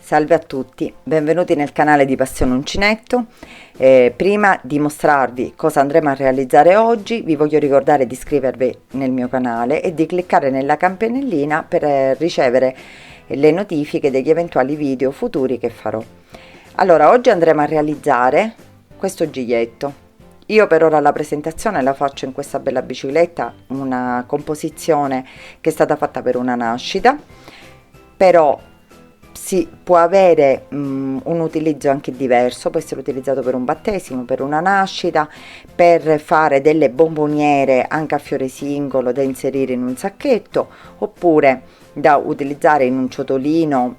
Salve a tutti, benvenuti nel canale di Passione Uncinetto. Prima di mostrarvi cosa andremo a realizzare oggi, vi voglio ricordare di iscrivervi nel mio canale e di cliccare nella campanellina per ricevere le notifiche degli eventuali video futuri che farò. Allora, oggi andremo a realizzare questo giglietto. Io per ora la presentazione la faccio in questa bella bicicletta, una composizione che è stata fatta per una nascita, però si può avere un utilizzo anche diverso, può essere utilizzato per un battesimo, per una nascita, per fare delle bomboniere anche a fiore singolo da inserire in un sacchetto, oppure da utilizzare in un ciotolino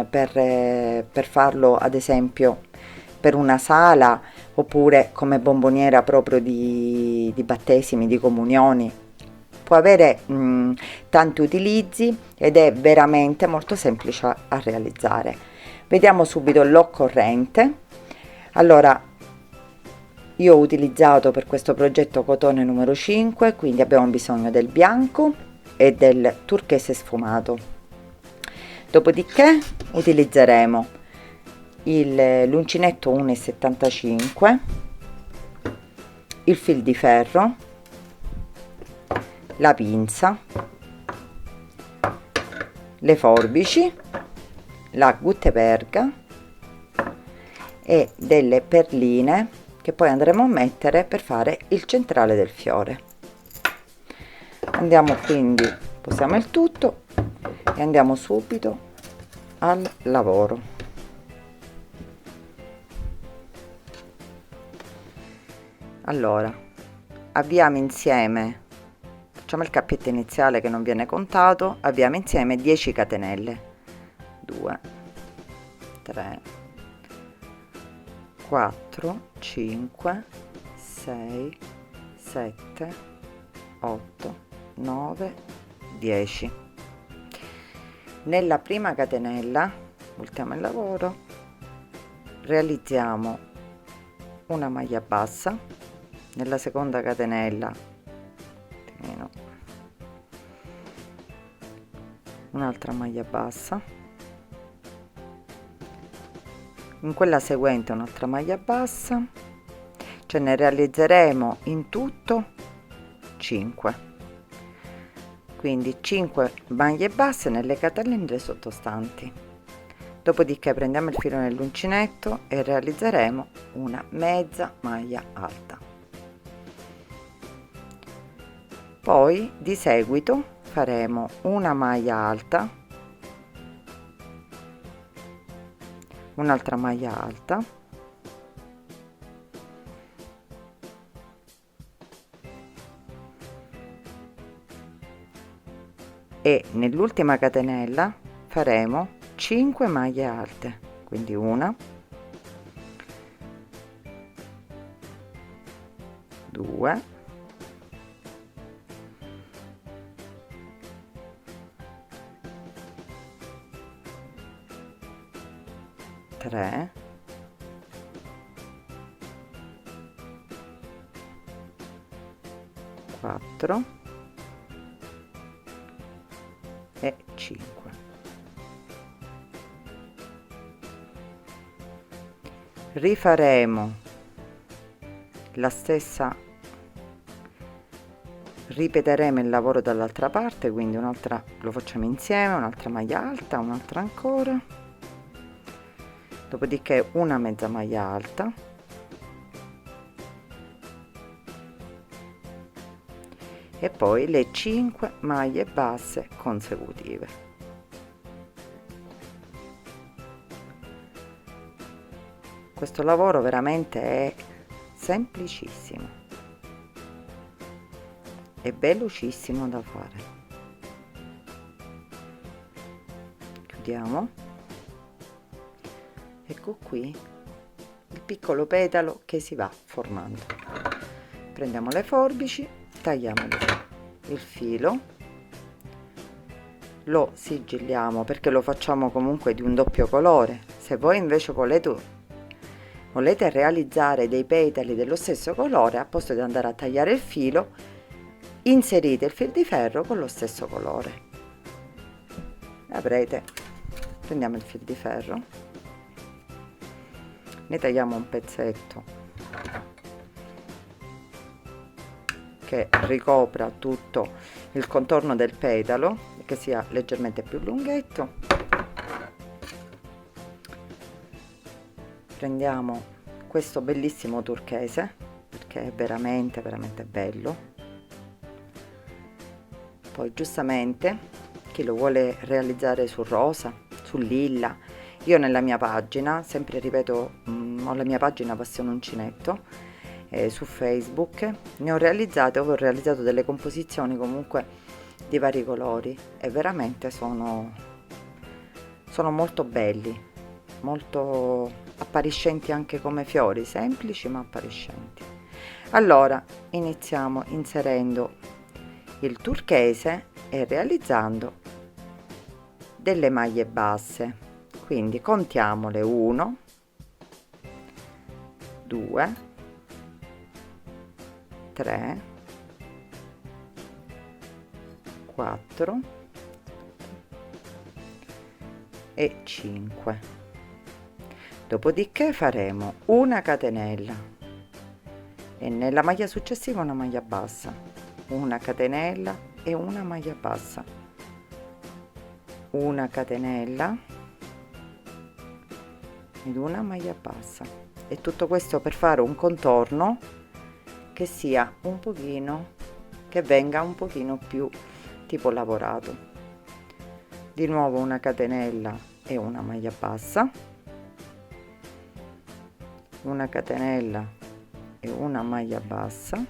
per farlo ad esempio per una sala, oppure come bomboniera proprio di battesimi, di comunioni. Può avere tanti utilizzi ed è veramente molto semplice a realizzare. Vediamo subito l'occorrente. Allora, io ho utilizzato per questo progetto cotone numero 5, quindi abbiamo bisogno del bianco e del turchese sfumato. Dopodiché utilizzeremo l'uncinetto 1,75, il fil di ferro, la pinza, le forbici, la gutteperga e delle perline che poi andremo a mettere per fare il centrale del fiore. Andiamo quindi, posiamo il tutto e andiamo subito al lavoro. Allora, avviamo insieme, facciamo il cappetto iniziale che non viene contato, avviamo insieme 10 catenelle, 2, 3, 4, 5, 6, 7, 8, 9, 10. Nella prima catenella, voltiamo il lavoro, realizziamo una maglia bassa, nella seconda catenella un'altra maglia bassa, in quella seguente un'altra maglia bassa, cioè ne realizzeremo in tutto 5, quindi 5 maglie basse nelle catenelle sottostanti. Dopodiché prendiamo il filo nell'uncinetto e realizzeremo una mezza maglia alta. Poi di seguito faremo una maglia alta, un'altra maglia alta, e nell'ultima catenella faremo 5 maglie alte, quindi una, 2, 3, 4 e 5. Rifaremo la stessa, ripeteremo il lavoro dall'altra parte, quindi un'altra, lo facciamo insieme, un'altra maglia alta, un'altra ancora, dopodiché una mezza maglia alta, e poi le 5 maglie basse consecutive. Questo lavoro veramente è semplicissimo e velocissimo da fare. Chiudiamo. Ecco qui il piccolo petalo che si va formando. Prendiamo le forbici, tagliamo il filo, lo sigilliamo perché lo facciamo comunque di un doppio colore. Se voi invece volete realizzare dei petali dello stesso colore, al posto di andare a tagliare il filo, inserite il fil di ferro con lo stesso colore. Avrete prendiamo il fil di ferro, ne tagliamo un pezzetto che ricopra tutto il contorno del petalo, che sia leggermente più lunghetto. Prendiamo questo bellissimo turchese, perché è veramente bello. Poi giustamente chi lo vuole realizzare sul rosa, sul lilla, io nella mia pagina, sempre ripeto, ho la mia pagina Passione Uncinetto su Facebook, ne ho realizzate, ho realizzato delle composizioni comunque di vari colori e veramente sono molto belli, molto appariscenti anche come fiori, semplici ma appariscenti. Allora iniziamo inserendo il turchese e realizzando delle maglie basse, quindi contiamole: 1, 2, 3, 4 e 5. Dopodiché faremo una catenella e nella maglia successiva una maglia bassa, una catenella e una maglia bassa, una catenella ed una maglia bassa, e tutto questo per fare un contorno che sia un pochino, che venga un pochino più tipo lavorato. Di nuovo una catenella e una maglia bassa, una catenella e una maglia bassa,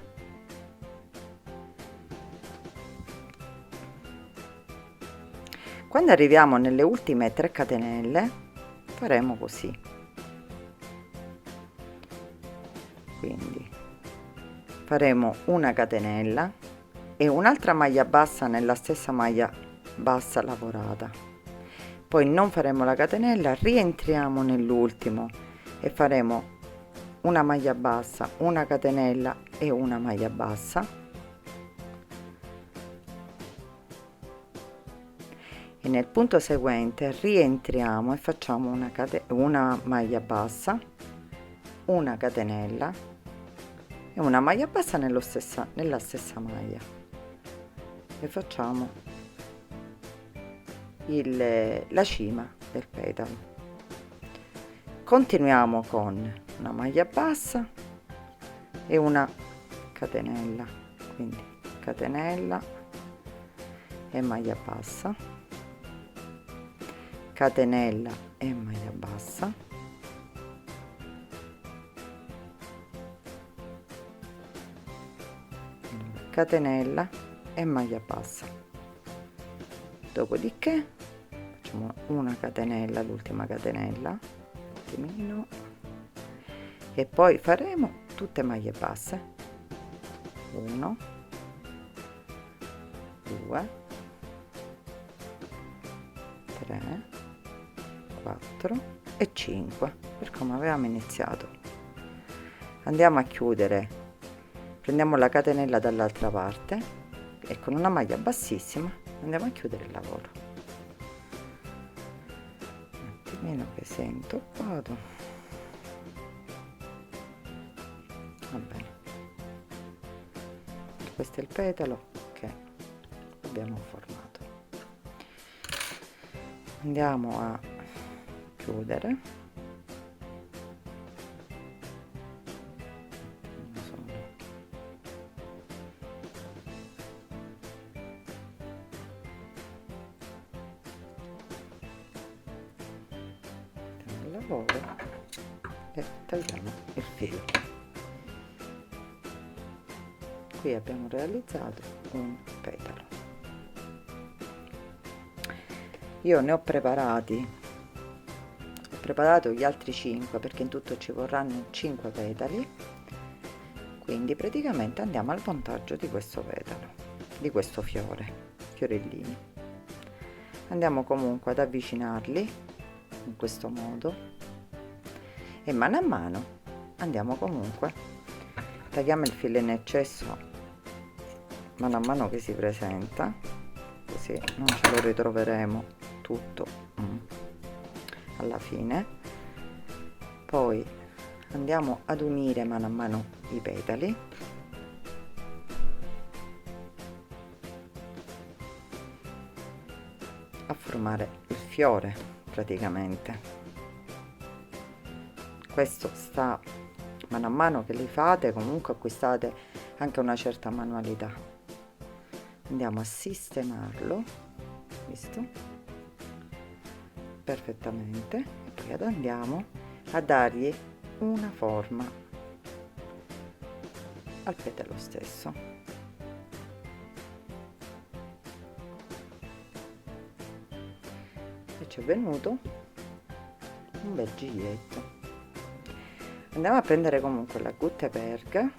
quando arriviamo nelle ultime 3 catenelle faremo così, quindi faremo una catenella e un'altra maglia bassa nella stessa maglia bassa lavorata, poi non faremo la catenella, rientriamo nell'ultimo e faremo una maglia bassa, una catenella e una maglia bassa, e nel punto seguente rientriamo e facciamo una maglia bassa, una catenella e una maglia bassa nella stessa maglia e facciamo la cima del petalo. Continuiamo con una maglia bassa e una catenella, quindi catenella e maglia bassa, catenella e maglia bassa, catenella e maglia bassa. Dopodiché facciamo una catenella, l'ultima catenella, un attimino, e poi faremo tutte maglie basse, 1, 2, 3, 4 e 5, per come avevamo iniziato. Andiamo a chiudere, prendiamo la catenella dall'altra parte e con una maglia bassissima andiamo a chiudere il lavoro. Un attimino che si è intoppato, va bene. Questo è il petalo che abbiamo formato. Andiamo a chiudere, il lavoro e tagliamo il filo. Qui abbiamo realizzato un petalo. Io ne ho preparato gli altri 5 perché in tutto ci vorranno 5 petali, quindi praticamente andiamo al montaggio di questo petalo, di questo fiorellini. Andiamo comunque ad avvicinarli in questo modo e mano a mano andiamo comunque, tagliamo il filo in eccesso mano a mano che si presenta, così non ce lo ritroveremo tutto alla fine. Poi andiamo ad unire mano a mano i petali, a formare il fiore praticamente. Questo sta mano a mano che li fate, comunque acquistate anche una certa manualità. Andiamo a sistemarlo, visto, perfettamente, e poi andiamo a dargli una forma al petalo stesso. E ci è venuto un bel giglietto. Andiamo a prendere comunque la Gutenberg,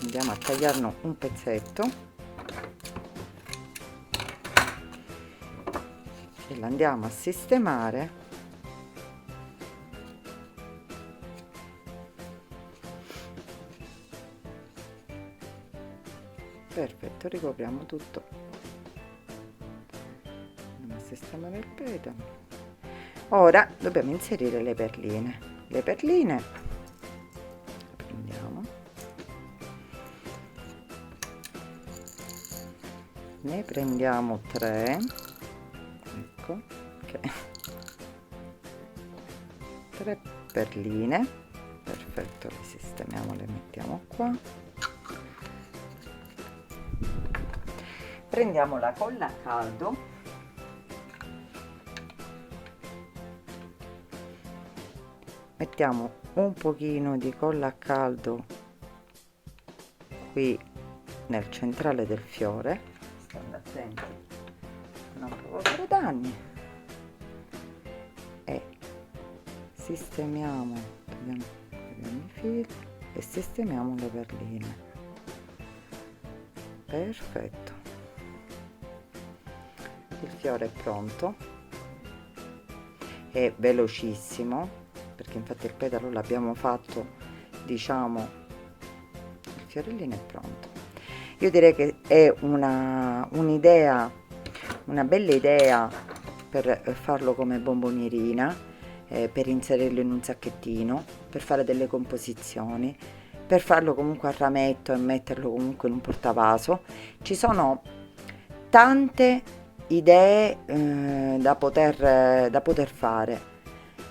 andiamo a tagliarne un pezzetto e la andiamo a sistemare perfetto. Ricopriamo tutto, andiamo a sistemare il petalo. Ora dobbiamo inserire le perline. Le perline prendiamo, ne prendiamo 3, ecco, ok, 3 perline, perfetto, le sistemiamo, le mettiamo qua. Prendiamo la colla a caldo, mettiamo un pochino di colla a caldo qui nel centrale del fiore, stando attenti a non provocare danni, e sistemiamo, togliamo i fili e sistemiamo le perline. Perfetto, il fiore è pronto, è velocissimo perché infatti il petalo l'abbiamo fatto, diciamo, il fiorellino è pronto. Io direi che è un'idea, una bella idea per farlo come bombonierina, per inserirlo in un sacchettino, per fare delle composizioni, per farlo comunque a rametto e metterlo comunque in un portavaso. Ci sono tante idee da poter fare.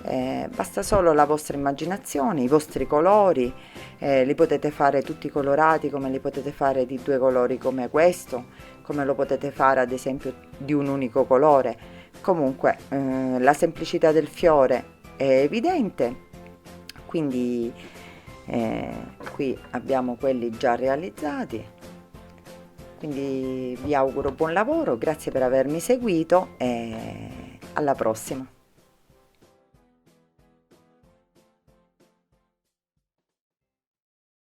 Basta solo la vostra immaginazione, i vostri colori, li potete fare tutti colorati, come li potete fare di 2 colori come questo, come lo potete fare ad esempio di un unico colore. Comunque la semplicità del fiore è evidente, quindi qui abbiamo quelli già realizzati. Quindi vi auguro buon lavoro, grazie per avermi seguito e alla prossima.